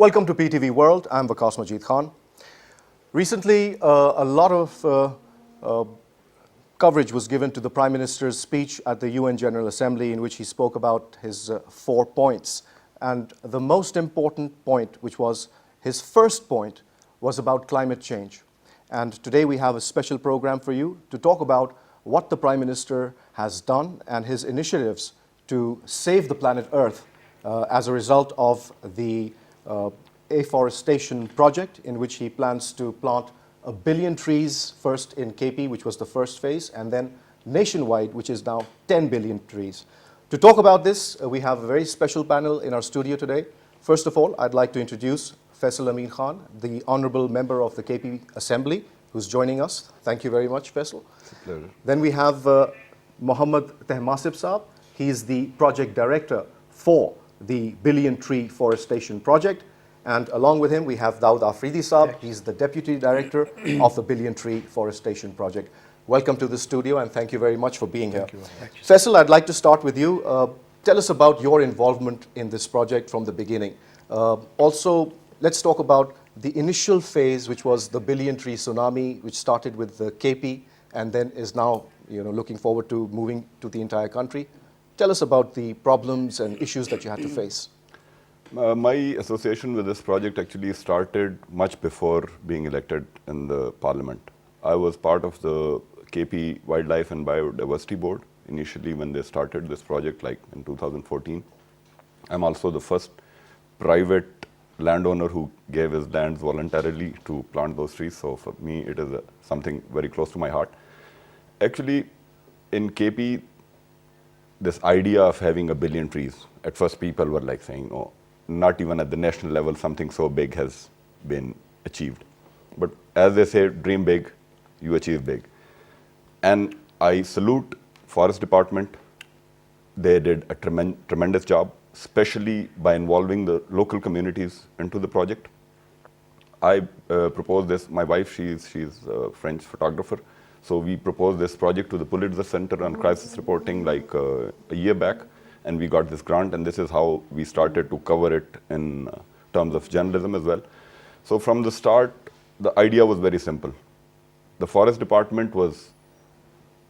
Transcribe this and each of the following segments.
Welcome to PTV World. I'm Vikas Majid Khan. Recently, a lot of coverage was given to the Prime Minister's speech at the UN General Assembly, in which he spoke about his 4 points. And the most important point, which was his first point, was about climate change. And today we have a special program for you to talk about what the Prime Minister has done and his initiatives to save the planet Earth as a result of the Afforestation project, in which he plans to plant 1 billion trees, first in KP, which was the first phase, and then nationwide, which is now 10 billion trees. To talk about this, we have a very special panel in our studio today. First of all, I'd like to introduce Faisal Amin Khan, the Honourable Member of the KP Assembly, who's joining us. Thank you very much, Faisal. It's a pleasure. Then we have Mohammad Tehmasib Saab. He is the Project Director for the Billion Tree Forestation Project. And along with him, we have Dawood Afridi Saab. He's the Deputy Director of the Billion Tree Forestation Project. Welcome to the studio, and thank you very much for being here. Faisal, I'd like to start with you. Tell us about your involvement in this project from the beginning. Also, let's talk about the initial phase, which was the Billion Tree Tsunami, which started with the KP and then is now looking forward to moving to the entire country. Tell us about the problems and issues that you had to face. My association with this project actually started much before being elected in the parliament. I was part of the KP Wildlife and Biodiversity Board initially when they started this project, like in 2014. I'm also the first private landowner who gave his lands voluntarily to plant those trees. So for me, it is something very close to my heart. Actually, in KP, this idea of having 1 billion trees, at first people were like saying, no, not even at the national level, something so big has been achieved. But as they say, dream big, you achieve big. And I salute Forest Department. They did a tremendous job, especially by involving the local communities into the project. I proposed this, my wife, she's a French photographer. So we proposed this project to the Pulitzer Center on Crisis Reporting like a year back, and we got this grant, and this is how we started to cover it in terms of journalism as well. So from the start, the idea was very simple. The Forest Department was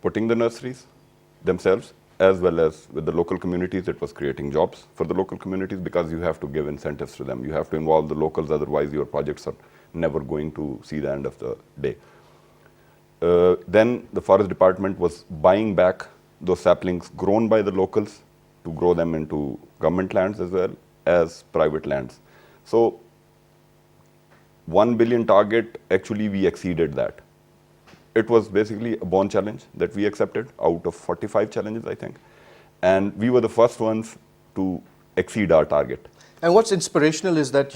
putting the nurseries themselves, as well as with the local communities. It was creating jobs for the local communities, because you have to give incentives to them. You have to involve the locals, otherwise your projects are never going to see the end of the day. Then the Forest Department was buying back those saplings grown by the locals to grow them into government lands as well as private lands. So 1 billion target, actually we exceeded that. It was basically a born challenge that we accepted out of 45 challenges, I think. And we were the first ones to exceed our target. And what's inspirational is that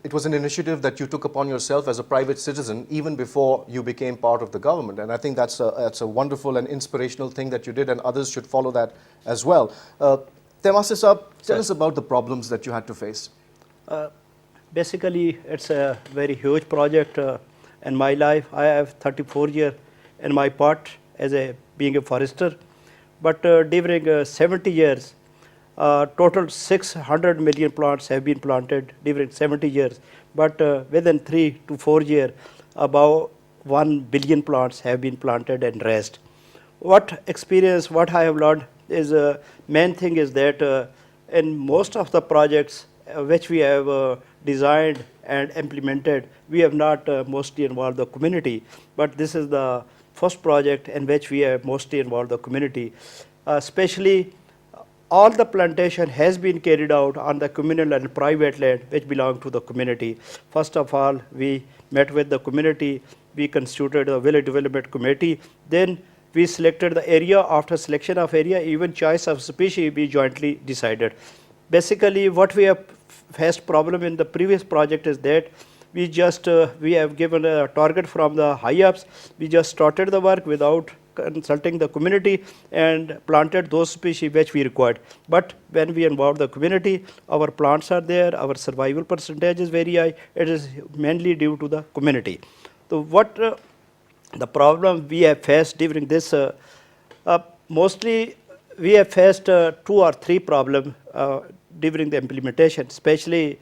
it was an initiative that you took upon yourself as a private citizen even before you became part of the government. And I think that's a wonderful and inspirational thing that you did, and others should follow that as well. Tehmasib Saab, tell us about the problems that you had to face. Basically, it's a very huge project in my life. I have 34 years in my part as being a forester. But during 70 years, total 600 million plants have been planted during 70 years. But within 3 to 4 years, about 1 billion plants have been planted and raised. What I have learned is main thing is that in most of the projects which we have designed and implemented, we have not mostly involved the community. But this is the first project in which we have mostly involved the community. Especially, all the plantation has been carried out on the communal and private land which belong to the community. First of all, we met with the community. We constituted a village development committee. Then we selected the area. After selection of area, even choice of species we jointly decided. Basically, what we have faced problem in the previous project is that we have given a target from the high-ups. We just started the work without consulting the community and planted those species which we required. But when we involve the community, our plants are there, our survival percentage is very high. It is mainly due to the community. So what the problem we have faced during this, mostly we have faced 2 or 3 problems during the implementation, especially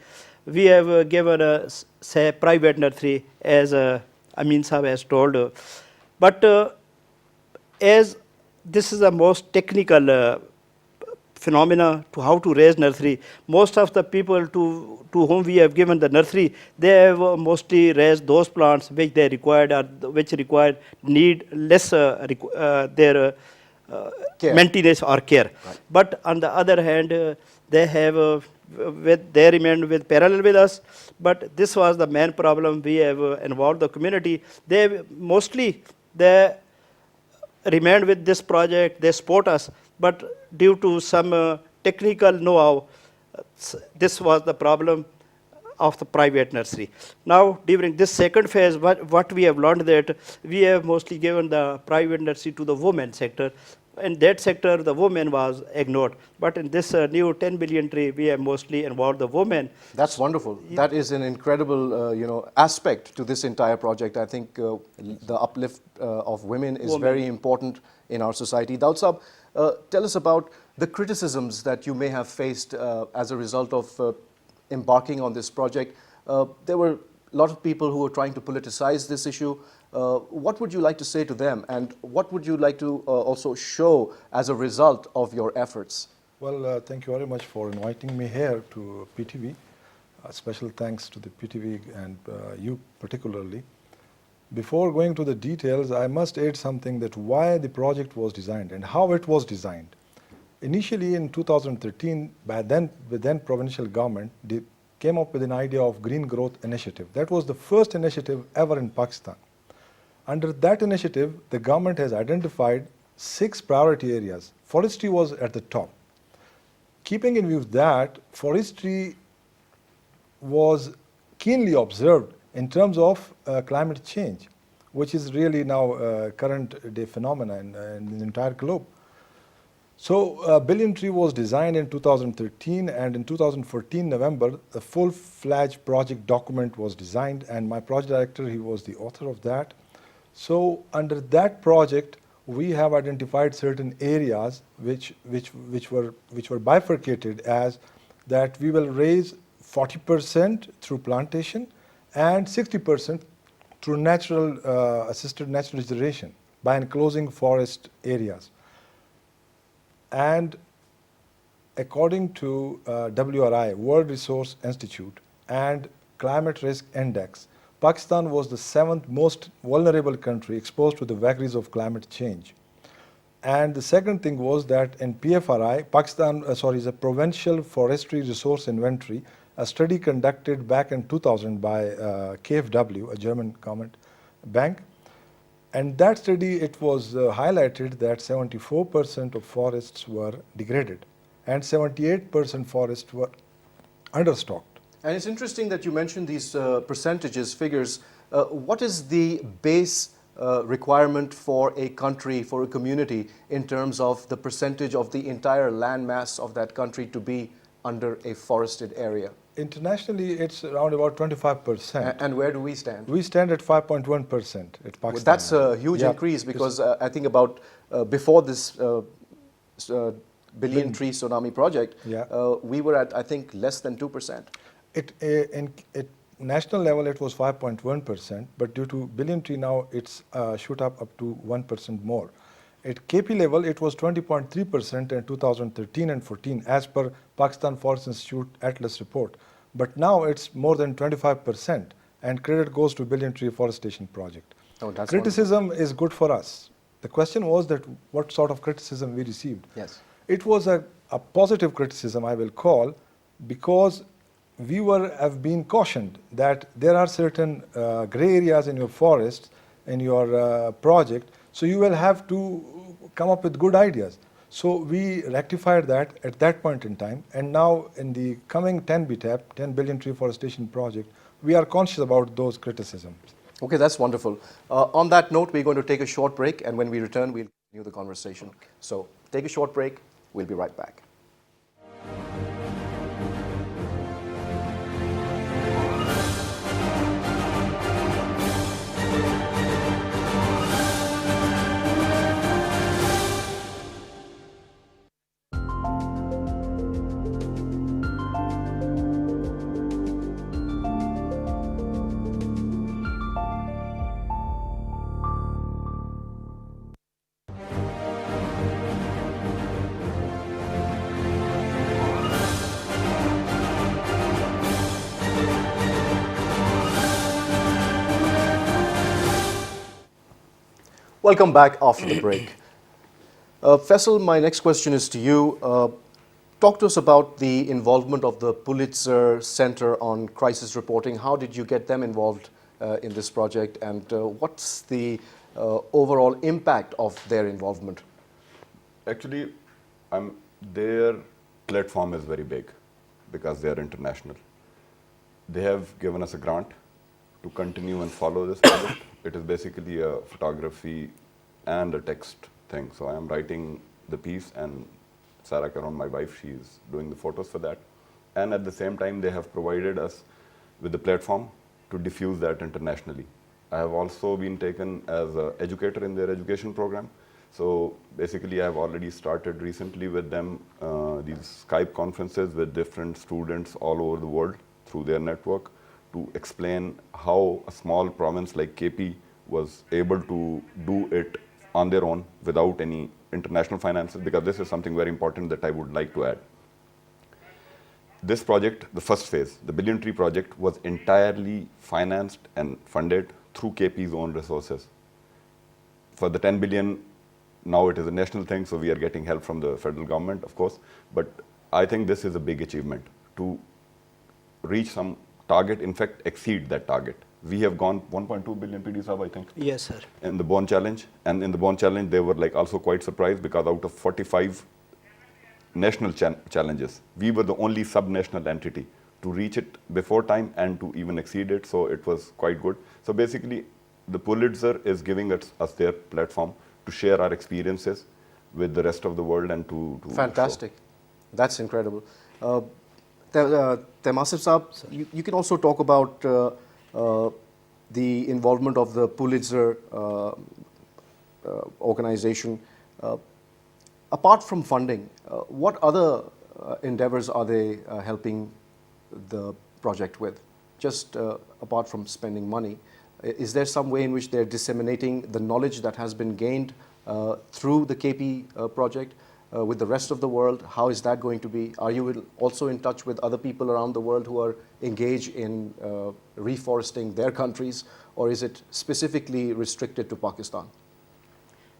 we have given a say private nursery, as Amin Sahab has told. But as this is the most technical phenomena to how to raise nursery, most of the people to whom we have given the nursery, they have mostly raised those plants which they required or which require need less their Care. maintenance or care. Right. But on the other hand, they have they remained with parallel with us. But this was the main problem. We have involved the community. They mostly they remained with this project. They support us, but due to some technical know-how, this was the problem of the private nursery. Now, during this second phase, what we have learned that we have mostly given the private nursery to the women sector. In that sector, the women was ignored. But in this new 10 billion tree, we have mostly involved the women. That's wonderful. That is an incredible, aspect to this entire project. I think the uplift of women is very important in our society. Daud Saab, tell us about the criticisms that you may have faced as a result of embarking on this project. There were a lot of people who were trying to politicize this issue. What would you like to say to them, and what would you like to also show as a result of your efforts? Well, thank you very much for inviting me here to PTV. Special thanks to the PTV and you particularly. Before going to the details, I must add something that why the project was designed and how it was designed. Initially in 2013, the then provincial government came up with an idea of Green Growth Initiative. That was the first initiative ever in Pakistan. Under that initiative, the government has identified 6 priority areas. Forestry was at the top. Keeping in view that, forestry was keenly observed in terms of climate change, which is really now a current day phenomenon in the entire globe. So Billion Tree was designed in 2013, and in 2014 November, a full-fledged project document was designed, and my project director, he was the author of that. So under that project, we have identified certain areas which were bifurcated as that we will raise 40% through plantation and 60% through assisted natural regeneration by enclosing forest areas. And according to WRI, World Resource Institute, and Climate Risk Index, Pakistan was the 7th most vulnerable country exposed to the vagaries of climate change. And the second thing was that in PFRI, Pakistan is a Provincial Forestry Resource Inventory, a study conducted back in 2000 by KfW, a German government bank. And that study, it was highlighted that 74% of forests were degraded and 78% forests were understocked. And it's interesting that you mentioned these percentages, figures. What is the base requirement for a country, for a community, in terms of the percentage of the entire land mass of that country to be under a forested area? Internationally, it's around about 25%. And where do we stand? We stand at 5.1% at Pakistan. Well, that's a huge increase, because I think about before this billion tree tsunami project, we were at, I think, less than 2%. At national level, it was 5.1%, but due to billion tree now, it's shoot up to 1% more. At KP level, it was 20.3% in 2013 and 14, as per Pakistan Forest Institute Atlas report. But now it's more than 25%, and credit goes to Billion Tree Afforestation project. Oh, that's criticism wonderful. is good for us. The question was that what sort of criticism we received. Yes. It was a positive criticism, I will call, because we have been cautioned that there are certain gray areas in your forest, in your project, so you will have to come up with good ideas. So we rectified that at that point in time, and now in the coming 10 BTAP, 10 Billion Tree Afforestation project, we are conscious about those criticisms. Okay, that's wonderful. On that note, we're going to take a short break, and when we return, we'll continue the conversation. Okay. So take a short break. We'll be right back. Welcome back after the break. Faisal, my next question is to you. Talk to us about the involvement of the Pulitzer Center on Crisis Reporting. How did you get them involved in this project, and what's the overall impact of their involvement? Actually, their platform is very big because they are international. They have given us a grant to continue and follow this project. It is basically a photography and a text thing. So I am writing the piece, and Sarah Caron, my wife, she is doing the photos for that. And at the same time, they have provided us with the platform to diffuse that internationally. I have also been taken as an educator in their education program. So basically, I have already started recently with them these Skype conferences with different students all over the world through their network to explain how a small province like KP was able to do it on their own without any international finances, because this is something very important that I would like to add. This project, the first phase, the Billion Tree project, was entirely financed and funded through KP's own resources. For the 10 billion, now it is a national thing, so we are getting help from the federal government, of course. But I think this is a big achievement to reach some target, in fact, exceed that target. We have gone 1.2 billion PD Sahab, I think. Yes, sir. In the Bond Challenge. And in the Bond Challenge, they were like also quite surprised because out of 45 national challenges, we were the only sub-national entity to reach it before time and to even exceed it. So it was quite good. So basically, the Pulitzer is giving us their platform to share our experiences with the rest of the world and to Fantastic. That's incredible. Temasif Saab, you can also talk about the involvement of the Pulitzer organization. Apart from funding, what other endeavors are they helping the project with? Just apart from spending money, is there some way in which they're disseminating the knowledge that has been gained through the KP project with the rest of the world? How is that going to be? Are you also in touch with other people around the world who are engaged in reforesting their countries, or is it specifically restricted to Pakistan?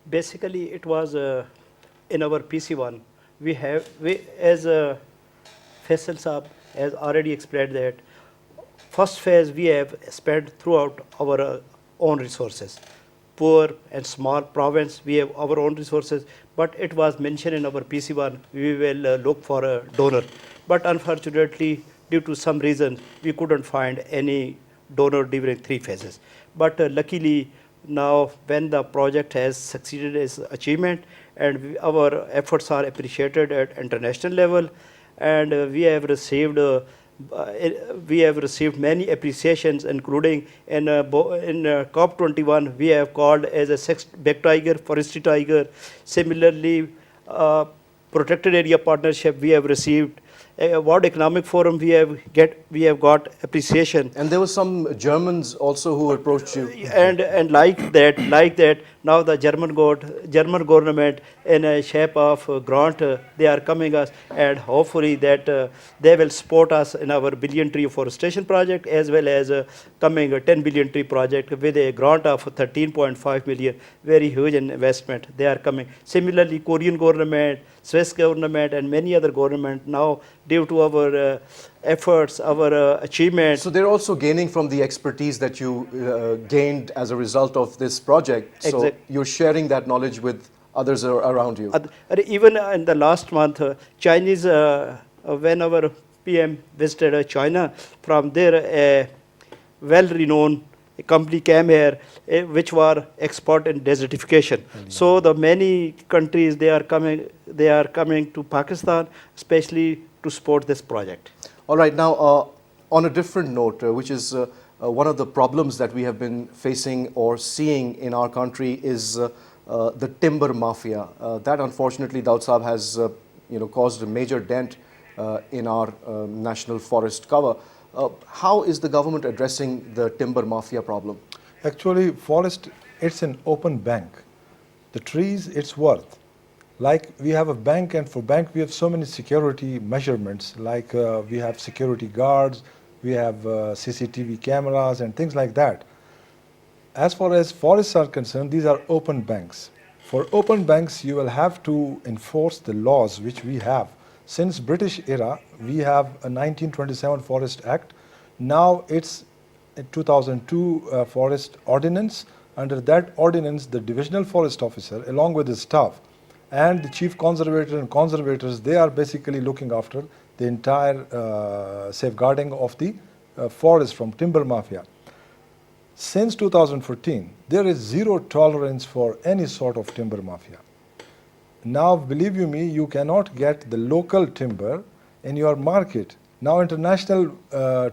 Basically, it was in our PC1. We as Faisal Saab has already explained that first phase we have spent throughout our own resources. Poor and small province, we have our own resources, but it was mentioned in our PC1, we will look for a donor. But unfortunately, due to some reasons, we couldn't find any donor during 3 phases. But luckily, now when the project has succeeded its achievement, and our efforts are appreciated at international level, and we have received many appreciations, including in COP21 we have called as a sixth big tiger, forestry tiger. Similarly, protected area partnership we have received. World Economic Forum we have got appreciation. And there were some Germans also who approached you. And like that, now the German government in a shape of grant, they are coming us, and hopefully that they will support us in our billion tree afforestation project, as well as coming a 10 billion tree project with a grant of 13.5 million, very huge investment. They are coming. Similarly, Korean government, Swiss government, and many other government now, due to our efforts, our achievements. So they're also gaining from the expertise that you gained as a result of this project. So you're sharing that knowledge with others around you. Even in the last month, Chinese, when our PM visited China, from there a well-renowned company came here, which were expert in desertification. So the many countries, they are coming to Pakistan, especially to support this project. All right, now on a different note, which is one of the problems that we have been facing or seeing in our country is the timber mafia. That unfortunately, Daud Saab, has caused a major dent in our national forest cover. How is the government addressing the timber mafia problem? Actually, forest, it's an open bank. The trees, it's worth. Like we have a bank, and for bank we have so many security measurements, like we have security guards, we have CCTV cameras and things like that. as far as forests are concerned, these are open banks. For open banks, you will have to enforce the laws which we have. Since British era, we have a 1927 Forest Act. Now it's a 2002 Forest Ordinance. Under that ordinance, the divisional forest officer, along with his staff, and the chief conservator and conservators, they are basically looking after the entire safeguarding of the forest from timber mafia. Since 2014, there is zero tolerance for any sort of timber mafia. Now, believe you me, you cannot get the local timber in your market. Now international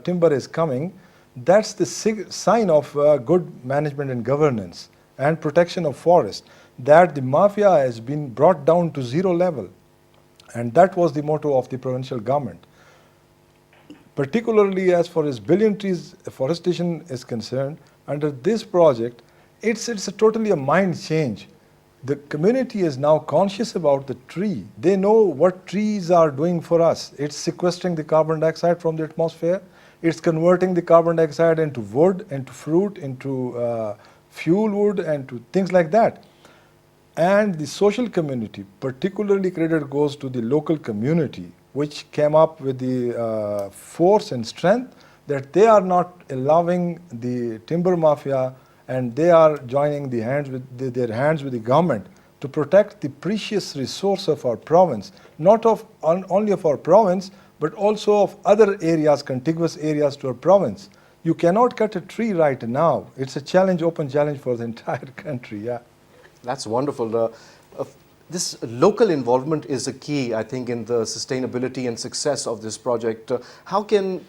timber is coming. That's the sign of good management and governance and protection of forest, that the mafia has been brought down to zero level. And that was the motto of the provincial government. Particularly as far as billion trees afforestation is concerned, under this project, it's totally a mind change. The community is now conscious about the tree. They know what trees are doing for us. It's sequestering the carbon dioxide from the atmosphere. It's converting the carbon dioxide into wood, into fruit, into fuel wood, and to things like that. And the social community, particularly credit goes to the local community, which came up with the force and strength that they are not allowing the timber mafia, and they are joining their hands with the government to protect the precious resource of our province, not only of our province, but also of other areas, contiguous areas to our province. You cannot cut a tree right now. It's a challenge, open challenge for the entire country, yeah. That's wonderful. This local involvement is a key, I think, in the sustainability and success of this project. How can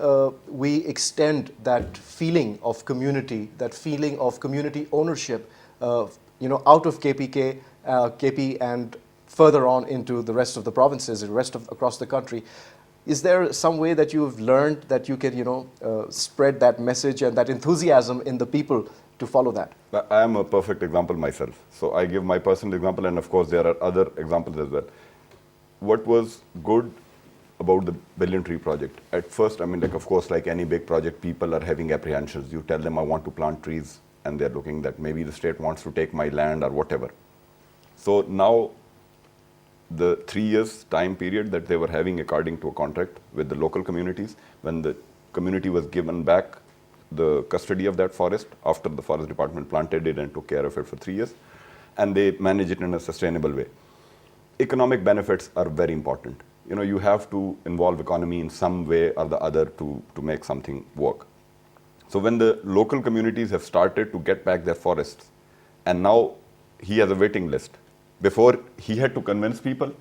we extend that feeling of community, that feeling of community ownership, out of KP and further on into the rest of the provinces, across the country? Is there some way that you've learned that you can, spread that message and that enthusiasm in the people to follow that? I am a perfect example myself. So I give my personal example, and of course there are other examples as well. What was good about the Billion Tree project? At first, of course, like any big project, people are having apprehensions. You tell them, I want to plant trees, and they're looking that maybe the state wants to take my land or whatever. So now, the 3 years time period that they were having according to a contract with the local communities, when the community was given back the custody of that forest after the forest department planted it and took care of it for 3 years, and they manage it in a sustainable way. Economic benefits are very important. You have to involve economy in some way or the other to make something work. So when the local communities have started to get back their forests, and now he has a waiting list. Before, he had to convince people,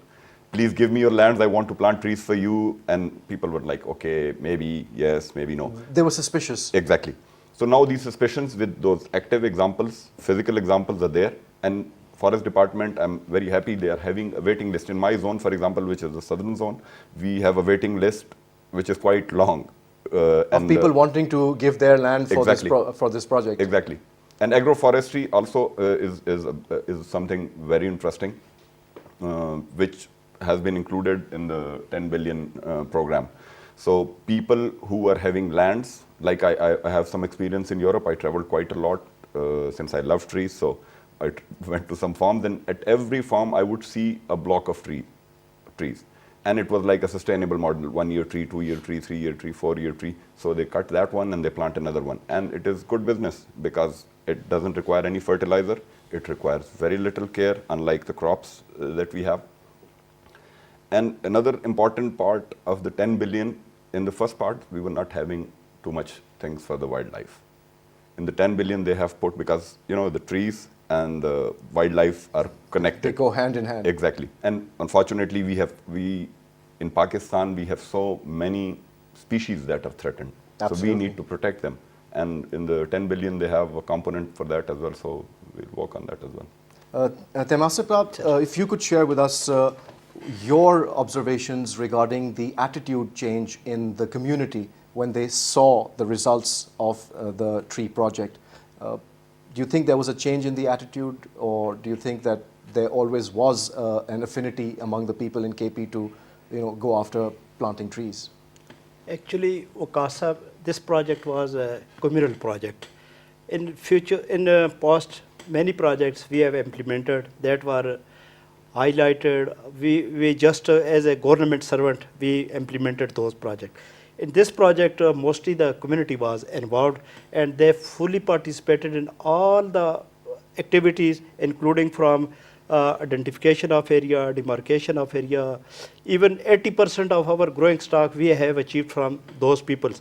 please give me your lands, I want to plant trees for you. And people were like, okay, maybe yes, maybe no. They were suspicious. Exactly. So now these suspicions with those active examples, physical examples are there. And Forest Department, I'm very happy they are having a waiting list. In my zone, for example, which is the southern zone, we have a waiting list which is quite long. Of people wanting to give their land for, exactly. for this project. Exactly. And agroforestry also is something very interesting, which has been included in the 10 billion program. So people who are having lands, like I have some experience in Europe, I traveled quite a lot since I love trees, so I went to some farms, and at every farm I would see a block of trees. And it was like a sustainable model, 1 year tree, 2 year tree, 3 year tree, 4 year tree. So they cut that one and they plant another one. And it is good business because it doesn't require any fertilizer. It requires very little care, unlike the crops that we have. And another important part of the 10 billion, in the first part, we were not having too much things for the wildlife. In the 10 billion, they have put, because the trees and the wildlife are connected. They go hand in hand. Exactly. And unfortunately, in Pakistan, we have so many species that are threatened. Absolutely. So we need to protect them. And in the 10 billion, they have a component for that as well. So we'll work on that as well. Temasip, if you could share with us your observations regarding the attitude change in the community when they saw the results of the tree project. Do you think there was a change in the attitude, or do you think that there always was an affinity among the people in KP to go after planting trees? Actually, Okasa, this project was a communal project. In future, in past many projects we have implemented that were highlighted. We just as a government servant, we implemented those projects. In this project, mostly the community was involved, and they fully participated in all the activities, including from identification of area, demarcation of area. Even 80% of our growing stock we have achieved from those people.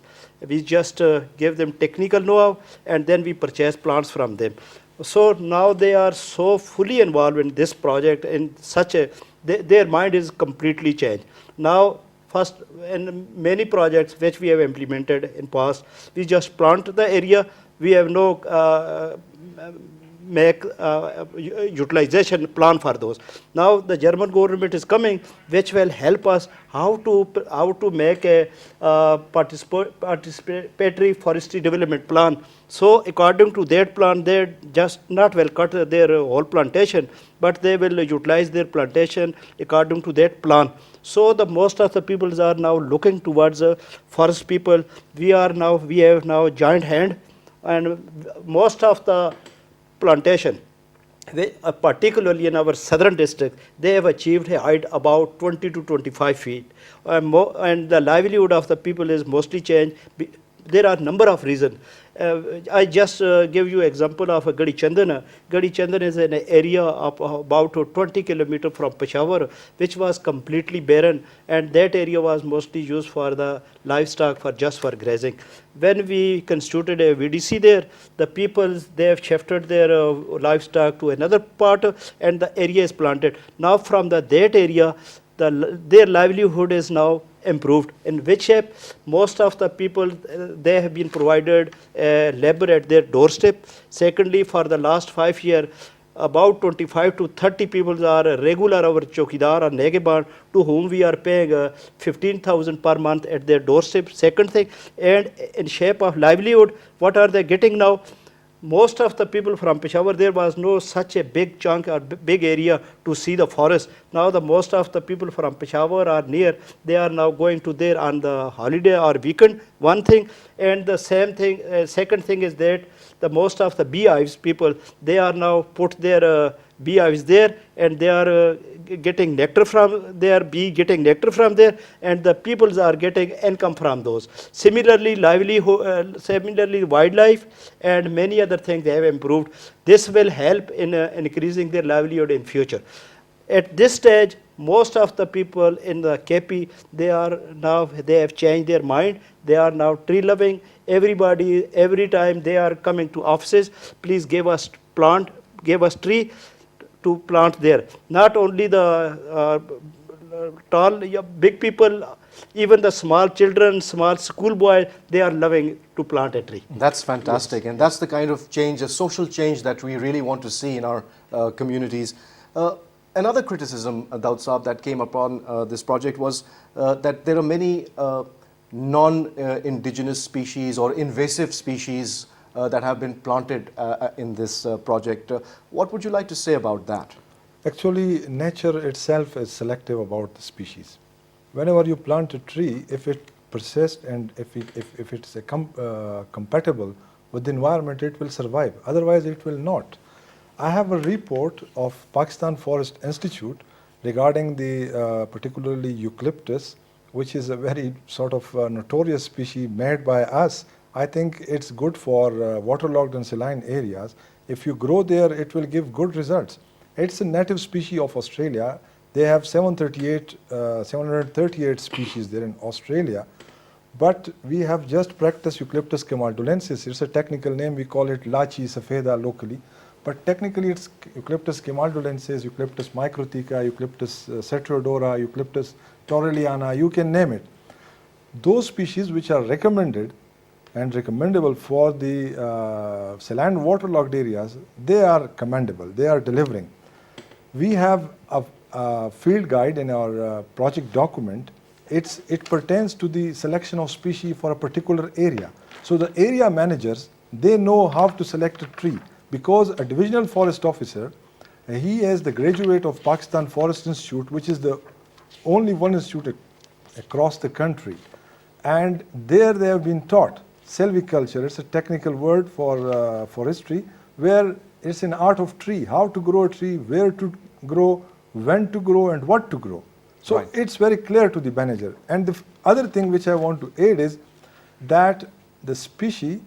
We just give them technical know-how, and then we purchase plants from them. So now they are so fully involved in this project in such a, their mind is completely changed. Now, first, in many projects which we have implemented in past, we just plant the area, we have no make utilization plan for those. Now the German government is coming, which will help us how to make a participatory forestry development plan. So according to that plan, they just not will cut their whole plantation, but they will utilize their plantation according to that plan. So the most of the peoples are now looking towards forest people. We have now joint hand, and most of the plantation, particularly in our southern district, they have achieved a height about 20 to 25 feet. And the livelihood of the people is mostly changed. There are a number of reasons. I just give you example of Gadi Chandana. Gadi Chandana is an area of about 20 kilometers from Peshawar, which was completely barren, and that area was mostly used for the livestock, just for grazing. When we constituted a VDC there, the people, they have shifted their livestock to another part, and the area is planted. Now from that area, their livelihood is now improved. In which shape? Most of the people, they have been provided labor at their doorstep. Secondly, for the last 5 years, about 25 to 30 people are regular our chokidar or negeban, to whom we are paying 15,000 per month at their doorstep. Second thing, and in shape of livelihood, what are they getting now? Most of the people from Peshawar, there was no such a big chunk or big area to see the forest. Now the most of the people from Peshawar are near, they are now going to there on the holiday or weekend, one thing. And the same thing, second thing is that the most of the beehives people, they are now put their beehives there, and they are getting nectar from their bee, getting nectar from there, and the peoples are getting income from those. Similarly, livelihood, similarly wildlife and many other things they have improved. This will help in increasing their livelihood in future. At this stage, most of the people in the KP, they have changed their mind. They are now tree loving. Everybody, every time they are coming to offices, please give us plant, give us tree to plant there. Not only the tall, big people, even the small children, small school boys, they are loving to plant a tree. That's fantastic. Yes. And that's the kind of change, a social change that we really want to see in our communities. Another criticism, Daud Saab, that came upon this project was that there are many non-indigenous species or invasive species that have been planted in this project. What would you like to say about that? Actually, nature itself is selective about the species. Whenever you plant a tree, if it persists and if it's compatible with the environment, it will survive. Otherwise, it will not. I have a report of Pakistan Forest Institute regarding the particularly eucalyptus, which is a very sort of notorious species made by us. I think it's good for waterlogged and saline areas. If you grow there, it will give good results. It's a native species of Australia. They have 738 species there in Australia. But we have just practiced Eucalyptus camaldulensis. It's a technical name. We call it Lachi safeda locally. But technically it's Eucalyptus camaldulensis, Eucalyptus microtheca, Eucalyptus cetrodora, Eucalyptus torrelliana, you can name it. Those species which are recommended and recommendable for the saline waterlogged areas, they are commendable, they are delivering. We have a field guide in our project document. It pertains to the selection of species for a particular area. So the area managers, they know how to select a tree, because a divisional forest officer, he is the graduate of Pakistan Forest Institute, which is the only one institute across the country. And there they have been taught Silviculture, it's a technical word for forestry, where it's an art of tree, how to grow a tree, where to grow, when to grow, and what to grow. So Right. it's very clear to the manager. And the other thing which I want to add is that the species,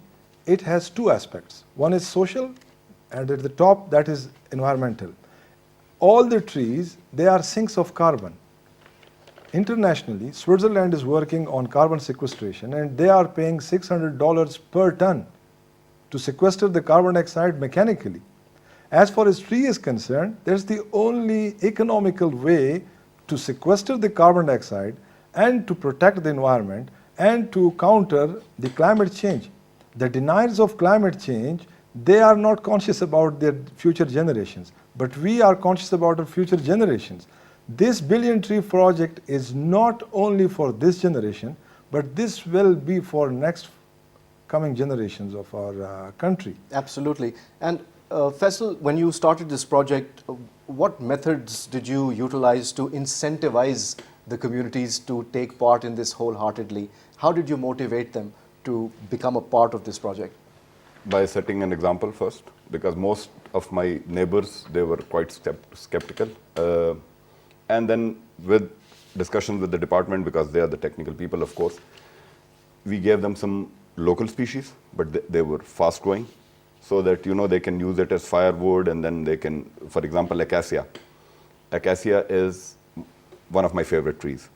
it has two aspects. One is social, and at the top, that is environmental. All the trees, they are sinks of carbon. Internationally, Switzerland is working on carbon sequestration, and they are paying $600 per ton to sequester the carbon dioxide mechanically. As far as tree is concerned, that's the only economical way to sequester the carbon dioxide and to protect the environment and to counter the climate change. The deniers of climate change, they are not conscious about their future generations, but we are conscious about our future generations. This billion tree project is not only for this generation, but this will be for next coming generations of our country. Absolutely. And Faisal, when you started this project, what methods did you utilize to incentivize the communities to take part in this wholeheartedly? How did you motivate them to become a part of this project? By setting an example first, because most of my neighbors, they were quite skeptical. And then with discussions with the department, because they are the technical people, of course, we gave them some local species, but they were fast growing, so that they can use it as firewood, and then they can, for example, acacia. Acacia is one of my favorite trees.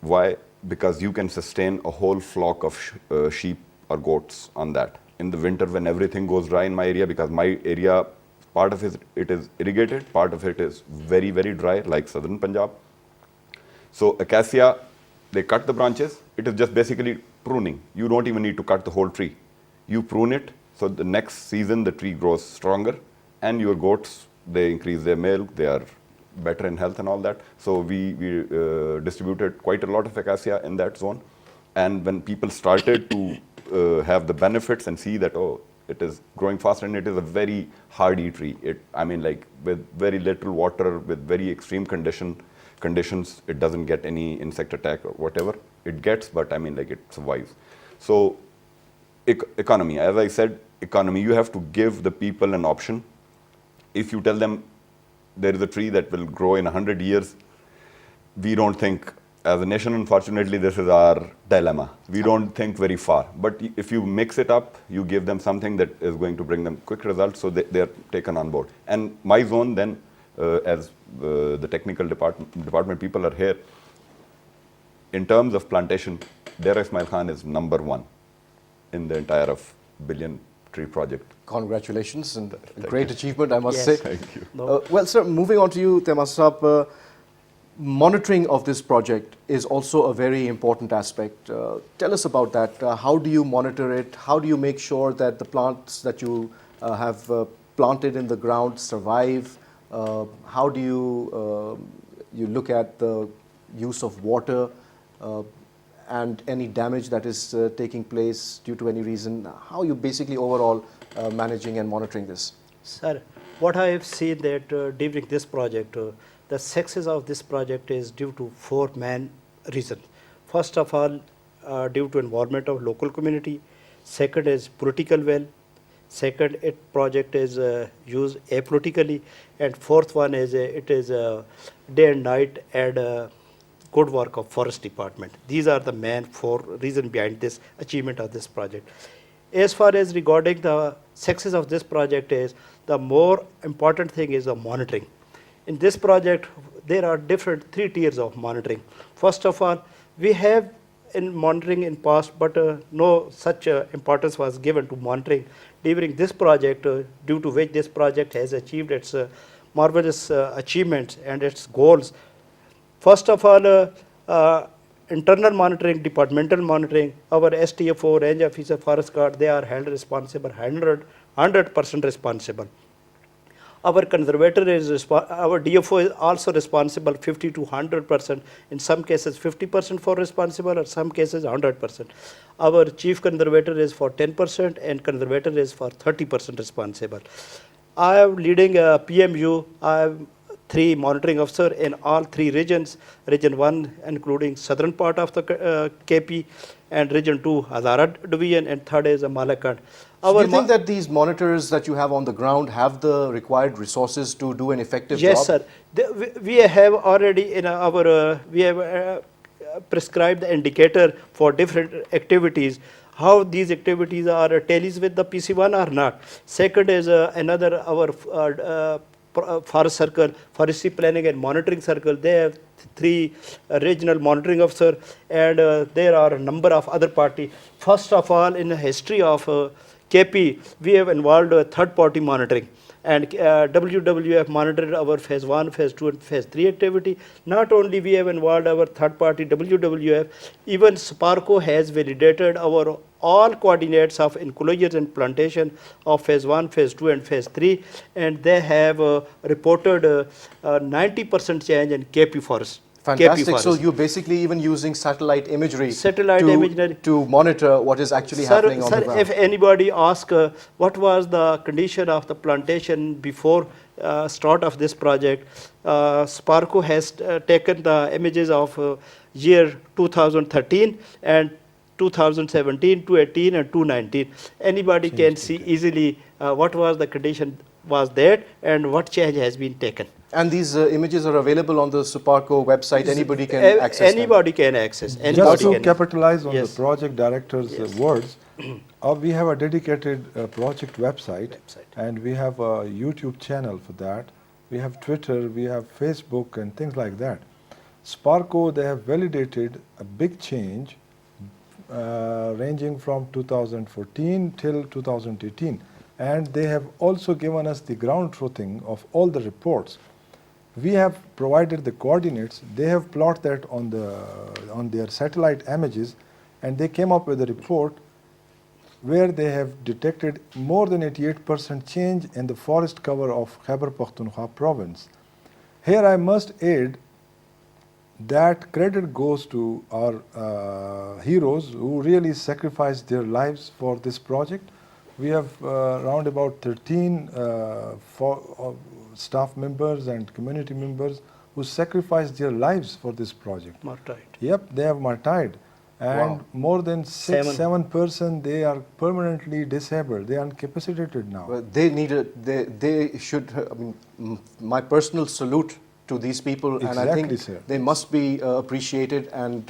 Why? Because you can sustain a whole flock of sheep or goats on that. In the winter, when everything goes dry in my area, because my area, part of it is irrigated, part of it is very, very dry, like southern Punjab. So acacia, they cut the branches. It is just basically pruning. You don't even need to cut the whole tree. You prune it, so the next season the tree grows stronger, and your goats, they increase their milk, they are better in health and all that. So we distributed quite a lot of acacia in that zone. And when people started to have the benefits and see that, oh, it is growing faster, and it is a very hardy tree. With very little water, with very extreme conditions, it doesn't get any insect attack or whatever it gets, but it survives. So economy, as I said, economy, you have to give the people an option. If you tell them there is a tree that will grow in 100 years, we don't think, as a nation, unfortunately, this is our dilemma. We don't think very far. But if you mix it up, you give them something that is going to bring them quick results, so they are taken on board. And my zone then, as the technical department people are here, in terms of plantation, Dera Ismail Khan is #1 in the entire of billion tree project. Congratulations, and a Thank great you. achievement, I must Yes. say. Thank you. No. Well, sir, moving on to you, Temas Saab, monitoring of this project is also a very important aspect. Tell us about that. How do you monitor it? How do you make sure that the plants that you have planted in the ground survive? How do you look at the use of water and any damage that is taking place due to any reason? How are you basically overall managing and monitoring this? Sir, what I have seen that during this project, the success of this project is due to 4 main reasons. First of all, due to involvement of local community. Second is political will. Second, project is used apolitically. And fourth one is it is day and night and good work of forest department. These are the main 4 reasons behind this achievement of this project. As far as regarding the success of this project is, the more important thing is the monitoring. In this project, there are 3 tiers of monitoring. First of all, we have in monitoring in past, but no such importance was given to monitoring during this project, due to which this project has achieved its marvelous achievements and its goals. First of all, internal monitoring, departmental monitoring, our STFO, range officer, forest guard, they are held responsible, 100% responsible. Our conservator is, our DFO is also responsible 50 to 100%, in some cases 50% for responsible, or some cases 100%. Our chief conservator is for 10% and conservator is for 30% responsible. I am leading a PMU. I have 3 monitoring officer in all 3 regions, region 1 including southern part of the KP, and region 2 Hazara division, and third is Malakand. So do you think that these monitors that you have on the ground have the required resources to do an effective job? Yes, sir. We have already in our, we have prescribed the indicator for different activities, how these activities are tallies with the PC1 or not. Second is another, our forest circle, forestry planning and monitoring circle. They have 3 regional monitoring officer, and there are a number of other party. First of all, in the history of KP, we have involved third party monitoring, and WWF monitored our phase 1, phase 2 and phase 3 activity. Not only we have involved our third party WWF, even SPARCO has validated our all coordinates of enclosures and plantation of phase 1, phase 2 and phase 3, and they have reported 90% change in KP forest. Fantastic. KP forest. So you're basically even using satellite imagery, Imagery to monitor what is actually happening on the ground. If anybody asks what was the condition of the plantation before start of this project, SPARCO has taken the images of year 2013 and 2017, 2018 and 2019. Anybody can see easily what was the condition was that and what change has been taken. And these images are available on the SPARCO website. Anybody can access Anybody can access. Just to can. capitalize on Yes. the project director's words, we have a dedicated project website, and we have a YouTube channel for that. We have Twitter, we have Facebook and things like that. SPARCO, they have validated a big change ranging from 2014 till 2018, and they have also given us the ground truthing of all the reports. We have provided the coordinates. They have plotted that on their satellite images, and they came up with a report where they have detected more than 88% change in the forest cover of Khyber Pakhtunkhwa province. Here I must add that credit goes to our heroes who really sacrificed their lives for this project. We have around about 13 staff members and community members who sacrificed their lives for this project. Martyred. Yep, they have martyred. And Wow. more than Seven. 7%, they are permanently disabled. They are incapacitated now. Well, they should, I mean, my personal salute to these people, and I Exactly, think sir. they must be appreciated, and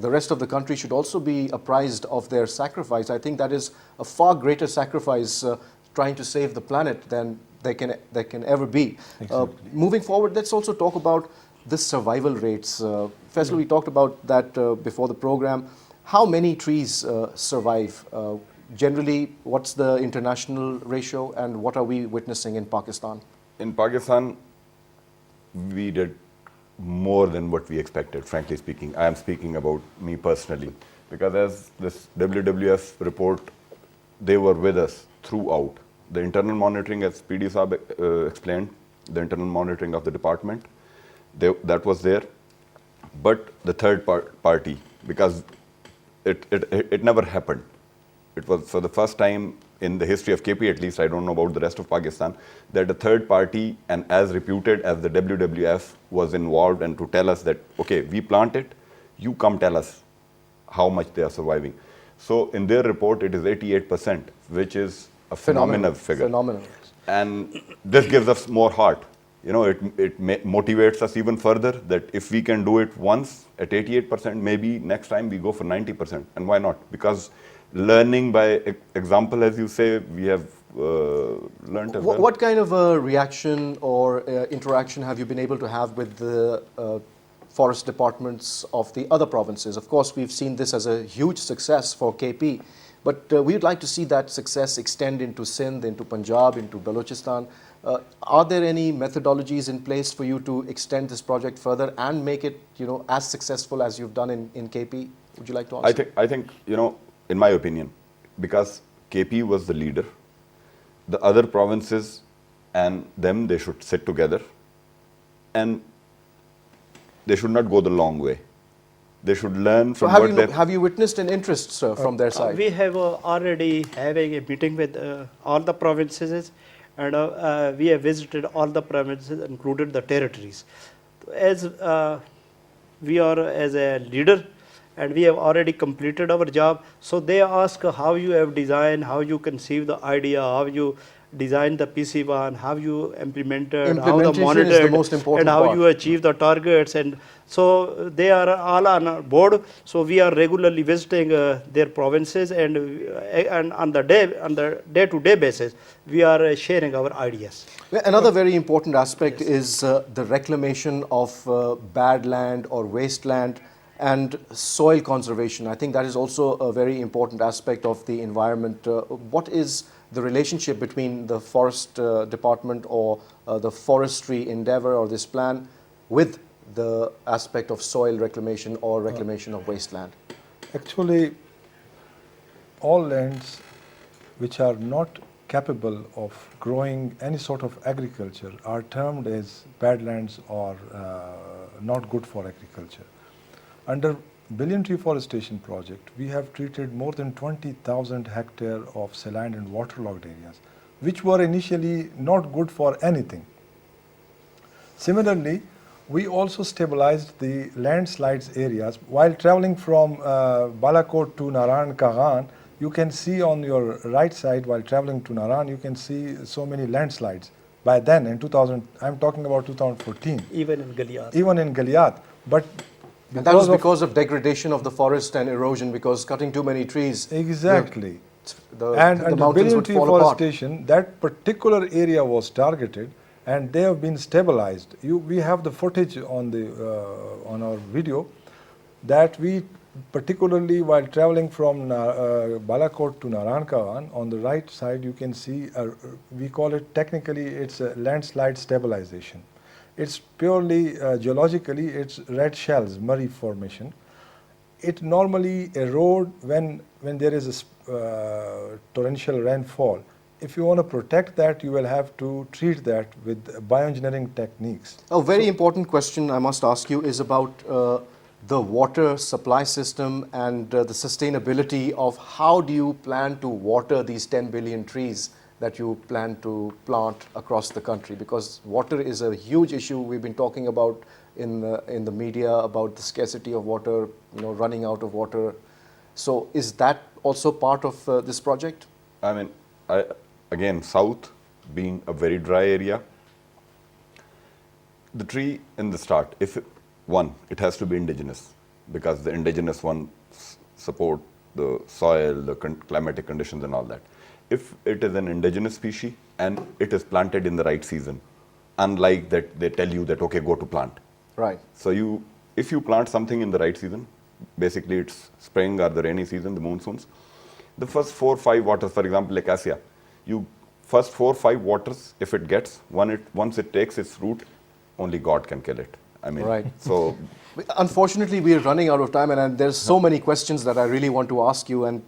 the rest of the country should also be apprised of their sacrifice. I think that is a far greater sacrifice trying to save the planet than there can ever be. Exactly. Moving forward, let's also talk about the survival rates. Faisal, we talked about that before the program. How many trees survive? Generally, what's the international ratio, and what are we witnessing in Pakistan? In Pakistan, we did more than what we expected, frankly speaking. I am speaking about me personally, because as this WWF report, they were with us throughout. The internal monitoring, as PD Saab explained, the internal monitoring of the department, that was there. But the third party, because it never happened. It was for the first time in the history of KP, at least, I don't know about the rest of Pakistan, that a third party, and as reputed as the WWF, was involved and to tell us that, okay, we plant it, you come tell us how much they are surviving. So in their report, it is 88%, which is a phenomenal figure. Phenomenal. And this gives us more heart. You know, it motivates us even further that if we can do it once at 88%, maybe next time we go for 90%. And why not? Because learning by example, as you say, we have learned as well. What kind of a reaction or interaction have you been able to have with the forest departments of the other provinces? Of course, we've seen this as a huge success for KP, but we'd like to see that success extend into Sindh, into Punjab, into Balochistan. Are there any methodologies in place for you to extend this project further and make it, as successful as you've done in KP? Would you like to answer? I think, in my opinion, because KP was the leader, the other provinces and them, they should sit together, and they should not go the long way. They should learn from have you witnessed an interest, sir, from their side? We have already having a meeting with all the provinces, and we have visited all the provinces, included the territories. As we are as a leader, and we have already completed our job. So they ask how you have designed, how you conceive the idea, how you design the PC1, how you implemented, how the Implementation is the monitored, most and important how part. you achieve the targets. And so they are all on board. So we are regularly visiting their provinces, and on the day-to-day basis, we are sharing our ideas. Well, another very important aspect is the reclamation of bad land or wasteland and soil conservation. I think that is also a very important aspect of the environment. What is the relationship between the forest department or the forestry endeavor or this plan with the aspect of soil reclamation or reclamation of wasteland? Actually, all lands which are not capable of growing any sort of agriculture are termed as badlands or not good for agriculture. Under Billion Tree Forestation project, we have treated more than 20,000 hectares of saline and waterlogged areas, which were initially not good for anything. Similarly, we also stabilized the landslides areas. While traveling from Balakot to Naran Kaghan, you can see on your right side, while traveling to Naran, you can see so many landslides. By then, in 2000, I'm talking about 2014. Even in Galiat. Even in Galiat. But And that was because of degradation of the forest and erosion, because cutting too many trees. Exactly. The Under mountains Billion would Tree fall apart. Forestation, that particular area was targeted, and they have been stabilized. We have the footage on our video that we, particularly while traveling from Balakot to Naran Kawan, on the right side you can see, we call it technically, it's a landslide stabilization. It's purely geologically, it's red shells, Murray formation. It normally erode when there is a torrential rainfall. If you want to protect that, you will have to treat that with bioengineering techniques. A very important question I must ask you is about the water supply system and the sustainability of how do you plan to water these 10 billion trees that you plan to plant across the country, because water is a huge issue. We've been talking about in the media about the scarcity of water, running out of water. So is that also part of this project? I mean, again, south being a very dry area, the tree in the start, it has to be indigenous, because the indigenous ones support the soil, the climatic conditions and all that. If it is an indigenous species and it is planted in the right season, unlike that they tell you that, okay, go to plant. Right. So if you plant something in the right season, basically it's spring or the rainy season, the monsoons, the first 4 or 5 waters, for example, acacia, first 4 or 5 waters, if it gets, once it takes its root, only God can kill it. I mean, right. So unfortunately, we are running out of time, and there's so many questions that I really want to ask you. And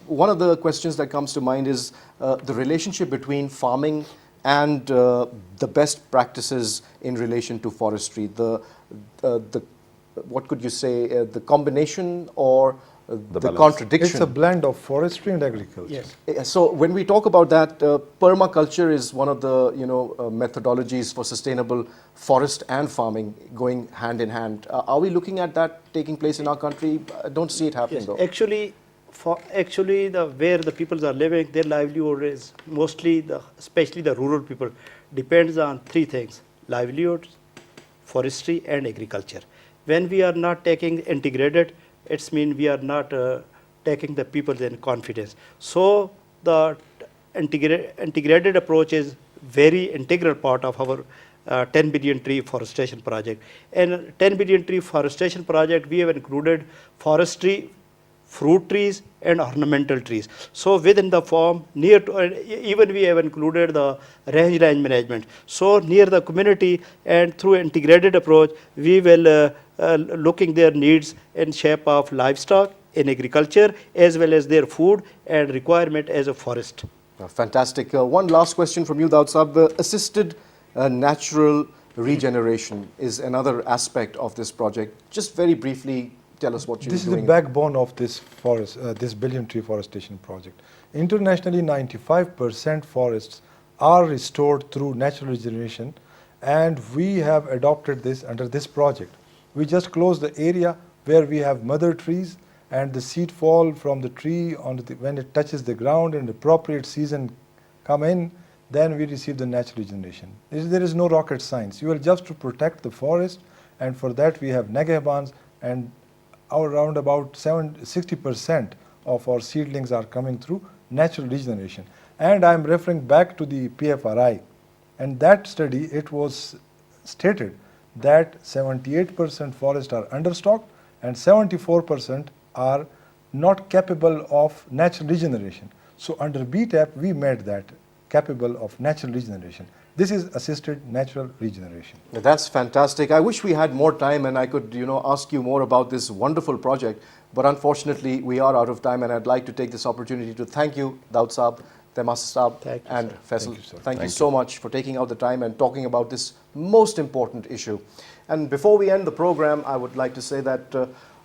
one of the questions that comes to mind is the relationship between farming and the best practices in relation to forestry. What could you say? The combination or the contradiction? It's a blend of forestry and agriculture. Yes. So when we talk about that, permaculture is one of the methodologies for sustainable forest and farming going hand in hand. Are we looking at that taking place in our country? I don't see it happening, Yes. though. Actually, where the people are living, their livelihood is mostly, especially the rural people, depends on 3 things: livelihoods, forestry, and agriculture. When we are not taking integrated, it means we are not taking the people in confidence. So the integrated approach is very integral part of our 10 billion tree forestation project. And 10 billion tree forestation project, we have included forestry, fruit trees, and ornamental trees. So within the farm, even we have included the range management. So near the community and through integrated approach, we will looking their needs in shape of livestock in agriculture, as well as their food and requirement as a forest. Fantastic. One last question from you, Daud Saab. Assisted natural regeneration is another aspect of this project. Just very briefly, tell us what you're doing. This is the backbone of this forest, this billion tree forestation project. Internationally, 95% forests are restored through natural regeneration, and we have adopted this under this project. We just close the area where we have mother trees, and the seed fall from the tree when it touches the ground and the appropriate season come in, then we receive the natural regeneration. There is no rocket science. You are just to protect the forest, and for that we have nagahbans, and around about 60% of our seedlings are coming through natural regeneration. And I am referring back to the PFRI. And that study, it was stated that 78% forests are understocked and 74% are not capable of natural regeneration. So under BTAP, we made that capable of natural regeneration. This is assisted natural regeneration. That's fantastic. I wish we had more time and I could, ask you more about this wonderful project. But unfortunately, we are out of time, and I'd like to take this opportunity to thank you, Daud Saab, Temas Saab, Thank you, and sir. Faisal. Thank you, sir. Thank you Thank so much for taking out the time and talking about this most important issue. And before we end the program, I would like to say that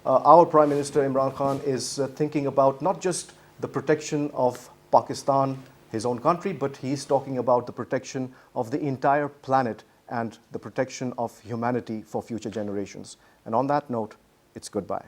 our Prime Minister Imran Khan is thinking about not just the protection of Pakistan, his own country, but he's talking about the protection of the entire planet and the protection of humanity for future generations. And on that note, it's goodbye.